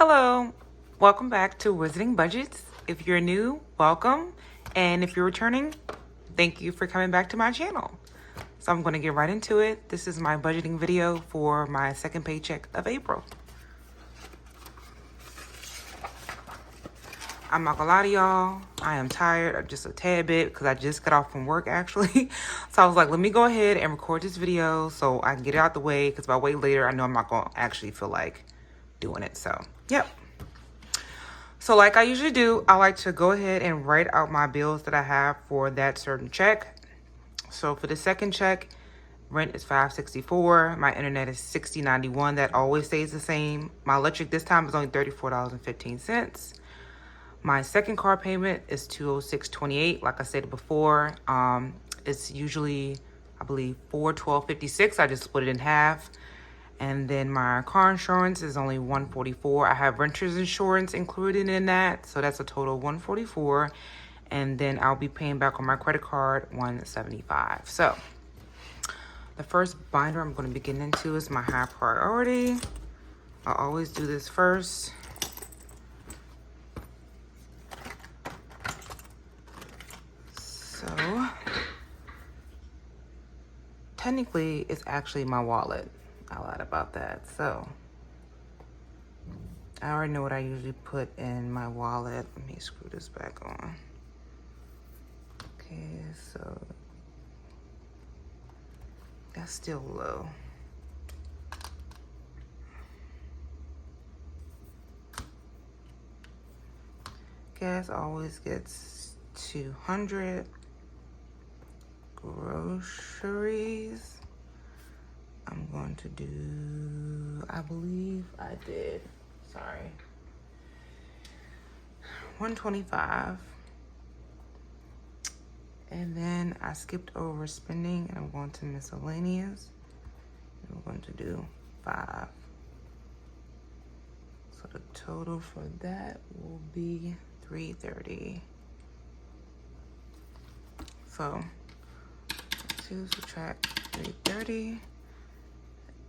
Hello, welcome back to Wizarding Budgets. If you're new, welcome. And if you're returning, thank you for coming back to my channel. So I'm going to get right into it. This is my budgeting video for my second paycheck of April. I'm not gonna lie to y'all, I am tired just a tad bit because I just got off from work actually. So I was like, let me go ahead and record this video so I can get it out the way, because if I wait later, I know I'm not gonna actually feel like doing it. So, yep. So like I usually do, I like to go ahead and write out my bills that I have for that certain check. So for the second check, rent is $5.64. My internet is $60.91. That always stays the same. My electric this time is only $34.15. My second car payment is $206.28. Like I said before, it's usually, I believe, $412.56. I just split it in half. And then my car insurance is only $144. I have renter's insurance included in that, so that's a total of $144. And then I'll be paying back on my credit card $175. So the first binder I'm going to be getting into is my high priority. I always do this first. So technically it's actually my wallet. I lied about that. So I already know what I usually put in my wallet. Let me screw this back on. Okay, so that's still low. Gas always gets 200. Groceries, I'm going to do, I believe I did, sorry, 125. And then I skipped over spending and I'm going to miscellaneous. And we're going to do 5. So the total for that will be $330. So 2 subtract 330,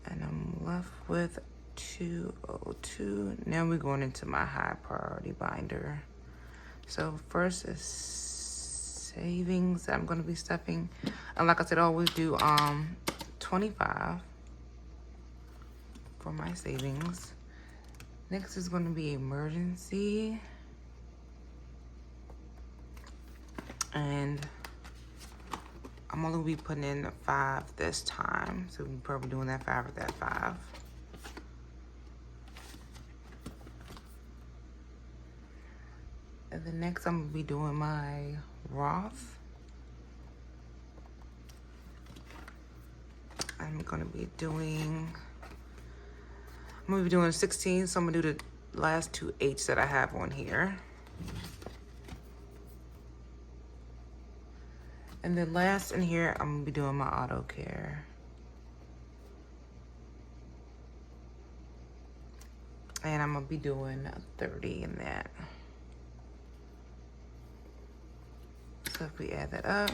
and I'm left with 202. Now we're going into my high priority binder. So first is savings that I'm going to be stuffing, and like I said, I always do 25 for my savings. Next is going to be emergency, and I'm only gonna be putting in 5 this time, so we're probably doing that 5 or that 5. And then next I'm gonna be doing my Roth. I'm gonna be doing 16, so I'm gonna do the last 2 H's that I have on here. And then last in here, I'm gonna be doing my auto care. And I'm gonna be doing 30 in that. So if we add that up,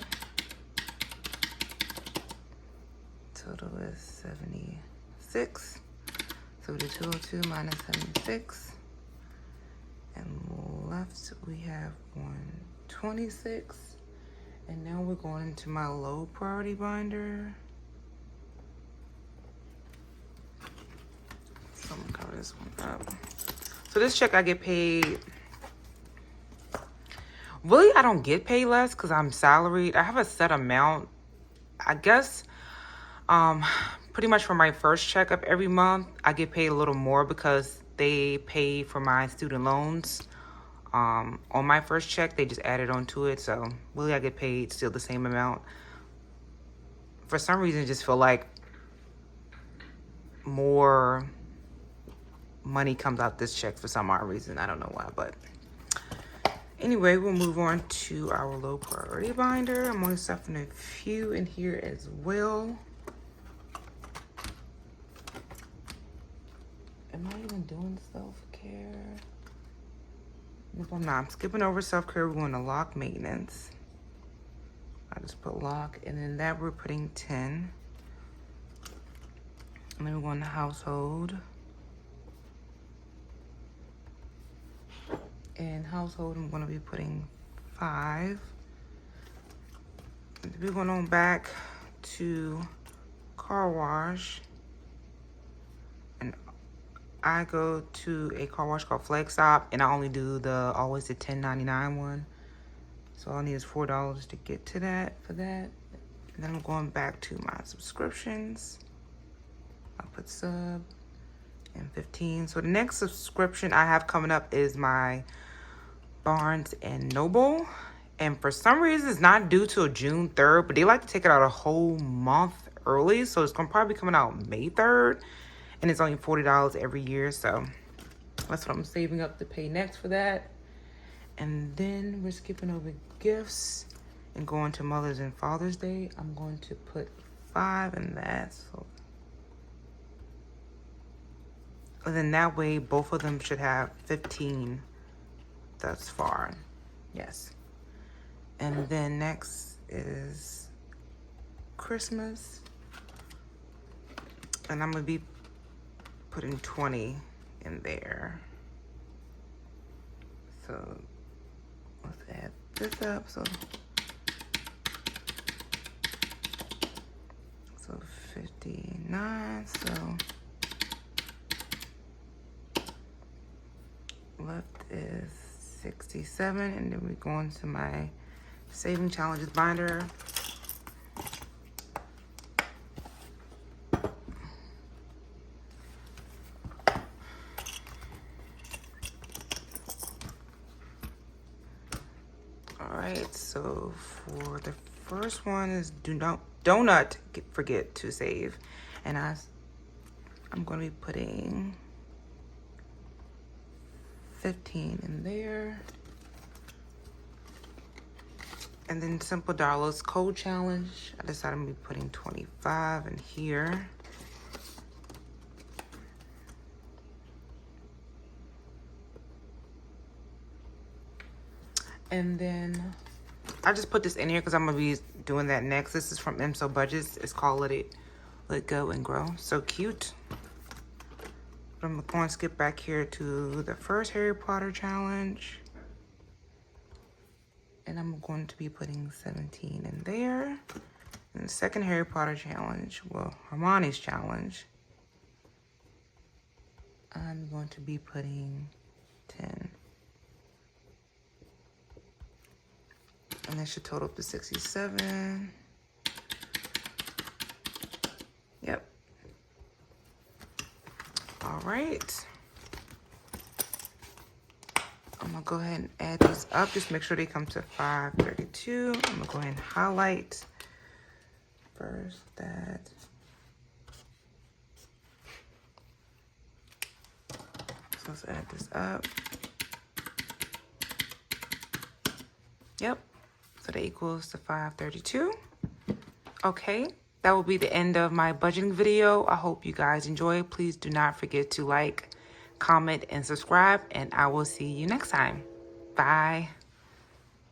total is 76. So we do 202 minus 76. And left we have 126. And now we're going into my low priority binder. So I'm gonna cover this one up. So this check I get paid. Really, I don't get paid less because I'm salaried. I have a set amount. I guess pretty much for my first check of every month, I get paid a little more because they pay for my student loans. On my first check, they just added on to it, so really I get paid still the same amount. For some reason, I just feel like more money comes out this check for some odd reason. I don't know why, but anyway, we'll move on to our low priority binder. I'm only stuffing a few in here as well. Am I even doing self-care? Nope, I'm not. I'm skipping over self-care. We're going to lock maintenance. I just put lock, and then that we're putting 10. And then we're going to household. In household, I'm going to be putting 5. We're going on back to car wash. And I go to a car wash called Flex Stop, and I only do always the $10.99 one. So all I need is $4 to get to that for that. And then I'm going back to my subscriptions. I'll put sub and 15. So the next subscription I have coming up is my Barnes and Noble. And for some reason, it's not due till June 3rd, but they like to take it out a whole month early. So it's going to probably be coming out May 3rd. And it's only $40 every year. So that's what I'm saving up to pay next for that. And then we're skipping over gifts and going to Mother's and Father's Day. I'm going to put 5 in that. So, and then that way, both of them should have 15 thus far. Yes. And then next is Christmas. And I'm going to be putting 20 in there. So let's add this up. So 59. So left is 67. And then we go into my saving challenges binder. Alright, so for the first one is do not forget to save. And I'm going to be putting 15 in there. And then Simple Dollars Code Challenge, I decided I'm going to be putting 25 in here. And then I just put this in here because I'm going to be doing that next. This is from Emsobudgets. It's called Let Go and Grow. So cute. But I'm going to skip back here to the first Harry Potter challenge. And I'm going to be putting 17 in there. And the second Harry Potter challenge, well, Hermione's challenge, I'm going to be putting 10. And that should total up to 67. Yep. All right. I'm gonna go ahead and add these up. Just make sure they come to 532. I'm gonna go ahead and highlight first that. So let's add this up. Yep. So that equals to 532. Okay, that will be the end of my budgeting video. I hope you guys enjoy. Please do not forget to like, comment, and subscribe, and I will see you next time. Bye.